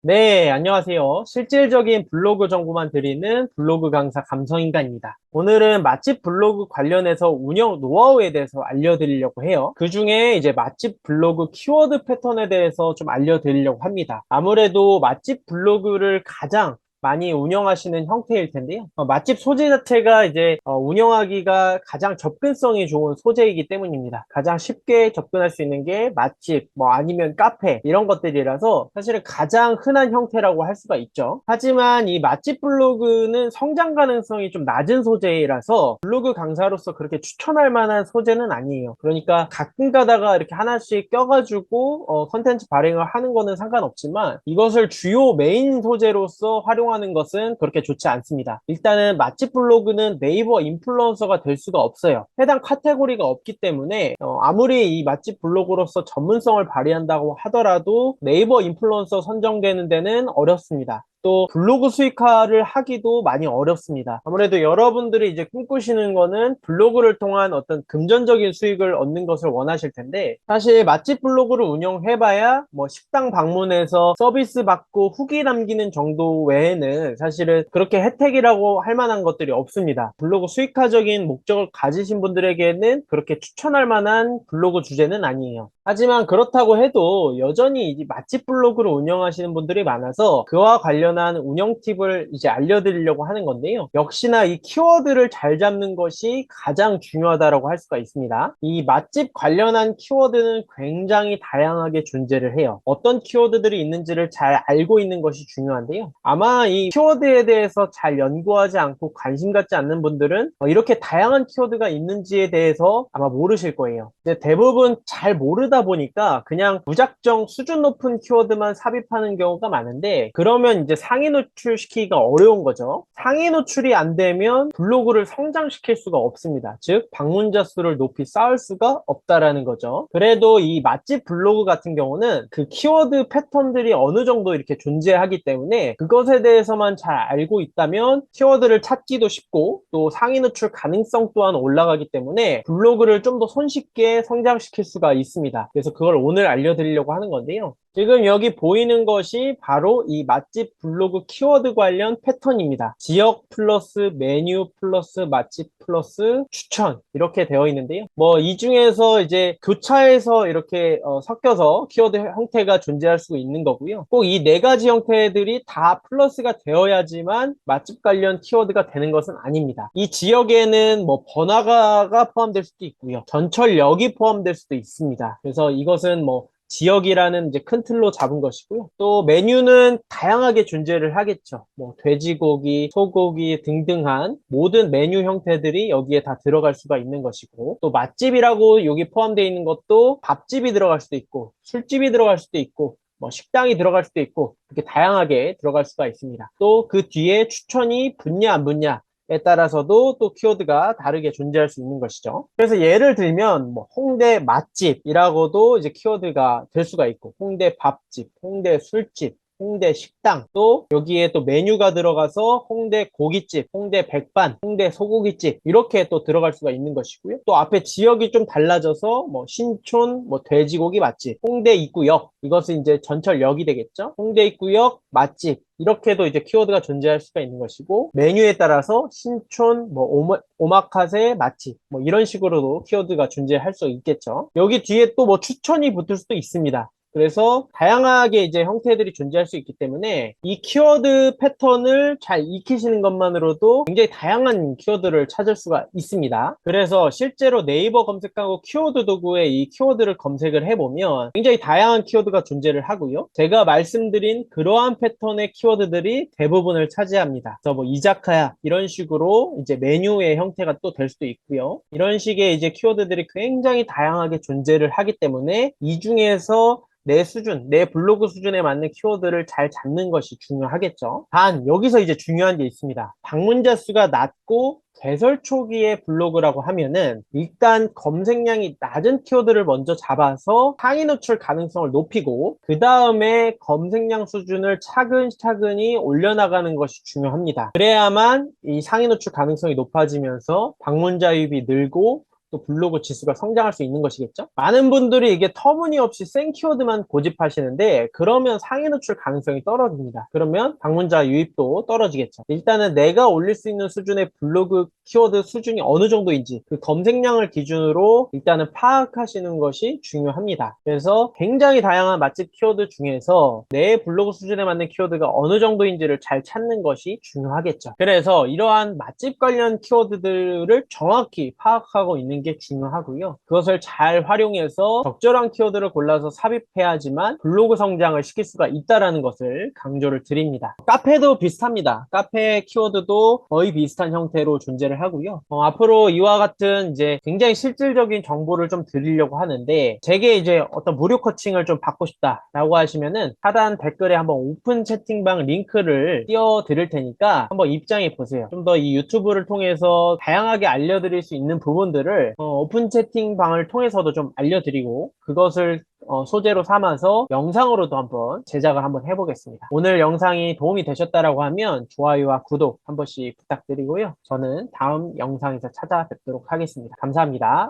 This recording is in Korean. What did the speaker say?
네, 안녕하세요. 실질적인 블로그 정보만 드리는 블로그 강사 감성인간입니다. 오늘은 맛집 블로그 관련해서 운영 노하우에 대해서 알려드리려고 해요. 그 중에 이제 맛집 블로그 키워드 패턴에 대해서 좀 알려드리려고 합니다. 아무래도 맛집 블로그를 가장 많이 운영하시는 형태일 텐데요. 맛집 소재 자체가 이제 운영하기가 가장 접근성이 좋은 소재이기 때문입니다. 가장 쉽게 접근할 수 있는 게 맛집, 뭐 아니면 카페 이런 것들이라서 사실은 가장 흔한 형태라고 할 수가 있죠. 하지만 이 맛집 블로그는 성장 가능성이 좀 낮은 소재라서 블로그 강사로서 그렇게 추천할 만한 소재는 아니에요. 그러니까 가끔 가다가 이렇게 하나씩 껴가지고 컨텐츠 발행을 하는 거는 상관없지만 이것을 주요 메인 소재로서 활용하는 것은 그렇게 좋지 않습니다. 일단은 맛집 블로그는 네이버 인플루언서가 될 수가 없어요. 해당 카테고리가 없기 때문에 아무리 이 맛집 블로그로서 전문성을 발휘한다고 하더라도 네이버 인플루언서 선정되는 데는 어렵습니다. 또 블로그 수익화를 하기도 많이 어렵습니다. 아무래도 여러분들이 이제 꿈꾸시는 거는 블로그를 통한 어떤 금전적인 수익을 얻는 것을 원하실 텐데 사실 맛집 블로그를 운영해봐야 뭐 식당 방문해서 서비스 받고 후기 남기는 정도 외에는 사실은 그렇게 혜택이라고 할 만한 것들이 없습니다. 블로그 수익화적인 목적을 가지신 분들에게는 그렇게 추천할 만한 블로그 주제는 아니에요. 하지만 그렇다고 해도 여전히 이 맛집 블로그를 운영하시는 분들이 많아서 그와 관련한 운영 팁을 이제 알려드리려고 하는 건데요. 역시나 이 키워드를 잘 잡는 것이 가장 중요하다고 할 수가 있습니다. 이 맛집 관련한 키워드는 굉장히 다양하게 존재를 해요. 어떤 키워드들이 있는지를 잘 알고 있는 것이 중요한데요. 아마 이 키워드에 대해서 잘 연구하지 않고 관심 갖지 않는 분들은 이렇게 다양한 키워드가 있는지에 대해서 아마 모르실 거예요. 근데 대부분 잘 모르다 보니까 그냥 무작정 수준 높은 키워드만 삽입하는 경우가 많은데 그러면 이제 상위 노출시키기가 어려운 거죠. 상위 노출이 안 되면 블로그를 성장시킬 수가 없습니다. 즉 방문자 수를 높이 쌓을 수가 없다라는 거죠. 그래도 이 맛집 블로그 같은 경우는 그 키워드 패턴들이 어느 정도 이렇게 존재하기 때문에 그것에 대해서만 잘 알고 있다면 키워드를 찾기도 쉽고 또 상위 노출 가능성 또한 올라가기 때문에 블로그를 좀 더 손쉽게 성장시킬 수가 있습니다. 그래서 그걸 오늘 알려드리려고 하는 건데요. 지금 여기 보이는 것이 바로 이 맛집 블로그 키워드 관련 패턴입니다. 지역 플러스 메뉴 플러스 맛집 플러스 추천 이렇게 되어 있는데요. 뭐 이 중에서 이제 교차해서 이렇게 섞여서 키워드 형태가 존재할 수 있는 거고요. 꼭 이 네 가지 형태들이 다 플러스가 되어야지만 맛집 관련 키워드가 되는 것은 아닙니다. 이 지역에는 뭐 번화가가 포함될 수도 있고요. 전철역이 포함될 수도 있습니다. 그래서 이것은 뭐 지역이라는 이제 큰 틀로 잡은 것이고요. 또 메뉴는 다양하게 존재를 하겠죠. 뭐 돼지고기, 소고기 등등한 모든 메뉴 형태들이 여기에 다 들어갈 수가 있는 것이고 또 맛집이라고 여기 포함되어 있는 것도 밥집이 들어갈 수도 있고 술집이 들어갈 수도 있고 뭐 식당이 들어갈 수도 있고 이렇게 다양하게 들어갈 수가 있습니다. 또 그 뒤에 추천이 붙냐 안 붙냐 에 따라서도 또 키워드가 다르게 존재할 수 있는 것이죠. 그래서 예를 들면 뭐 홍대 맛집이라고도 이제 키워드가 될 수가 있고 홍대 밥집, 홍대 술집, 홍대 식당 또 여기에 또 메뉴가 들어가서 홍대 고깃집, 홍대 백반, 홍대 소고기집 이렇게 또 들어갈 수가 있는 것이고요. 또 앞에 지역이 좀 달라져서 뭐 신촌, 뭐 돼지고기 맛집, 홍대 입구역 이것은 이제 전철역이 되겠죠. 홍대 입구역 맛집 이렇게도 이제 키워드가 존재할 수가 있는 것이고 메뉴에 따라서 신촌, 뭐 오마카세 맛집 뭐 이런 식으로도 키워드가 존재할 수 있겠죠. 여기 뒤에 또 뭐 추천이 붙을 수도 있습니다. 그래서 다양하게 이제 형태들이 존재할 수 있기 때문에 이 키워드 패턴을 잘 익히시는 것만으로도 굉장히 다양한 키워드를 찾을 수가 있습니다. 그래서 실제로 네이버 검색하고 키워드 도구에 이 키워드를 검색을 해보면 굉장히 다양한 키워드가 존재를 하고요. 제가 말씀드린 그러한 패턴의 키워드들이 대부분을 차지합니다. 그래서 뭐 이자카야 이런 식으로 이제 메뉴의 형태가 또 될 수도 있고요. 이런 식의 이제 키워드들이 굉장히 다양하게 존재를 하기 때문에 이 중에서 내 수준, 내 블로그 수준에 맞는 키워드를 잘 잡는 것이 중요하겠죠. 단, 여기서 이제 중요한 게 있습니다. 방문자 수가 낮고 개설 초기의 블로그라고 하면은 일단 검색량이 낮은 키워드를 먼저 잡아서 상위 노출 가능성을 높이고 그 다음에 검색량 수준을 차근차근히 올려나가는 것이 중요합니다. 그래야만 이 상위 노출 가능성이 높아지면서 방문자 유입이 늘고 또 블로그 지수가 성장할 수 있는 것이겠죠? 많은 분들이 이게 터무니없이 센 키워드만 고집하시는데 그러면 상위 노출 가능성이 떨어집니다. 그러면 방문자 유입도 떨어지겠죠. 일단은 내가 올릴 수 있는 수준의 블로그 키워드 수준이 어느 정도인지 그 검색량을 기준으로 일단은 파악하시는 것이 중요합니다. 그래서 굉장히 다양한 맛집 키워드 중에서 내 블로그 수준에 맞는 키워드가 어느 정도인지를 잘 찾는 것이 중요하겠죠. 그래서 이러한 맛집 관련 키워드들을 정확히 파악하고 있는 게 중요하고요. 그것을 잘 활용해서 적절한 키워드를 골라서 삽입해야지만 블로그 성장을 시킬 수가 있다는 것을 강조를 드립니다. 카페도 비슷합니다. 카페 키워드도 거의 비슷한 형태로 존재를 하고요. 앞으로 이와 같은 이제 굉장히 실질적인 정보를 좀 드리려고 하는데 제게 이제 어떤 무료 코칭을 좀 받고 싶다라고 하시면은 하단 댓글에 한번 오픈 채팅방 링크를 띄워 드릴 테니까 한번 입장해 보세요. 좀 더 이 유튜브를 통해서 다양하게 알려드릴 수 있는 부분들을 오픈 채팅방을 통해서도 좀 알려드리고 그것을 소재로 삼아서 영상으로도 한번 제작을 한번 해보겠습니다. 오늘 영상이 도움이 되셨다라고 하면 좋아요와 구독 한 번씩 부탁드리고요. 저는 다음 영상에서 찾아뵙도록 하겠습니다. 감사합니다.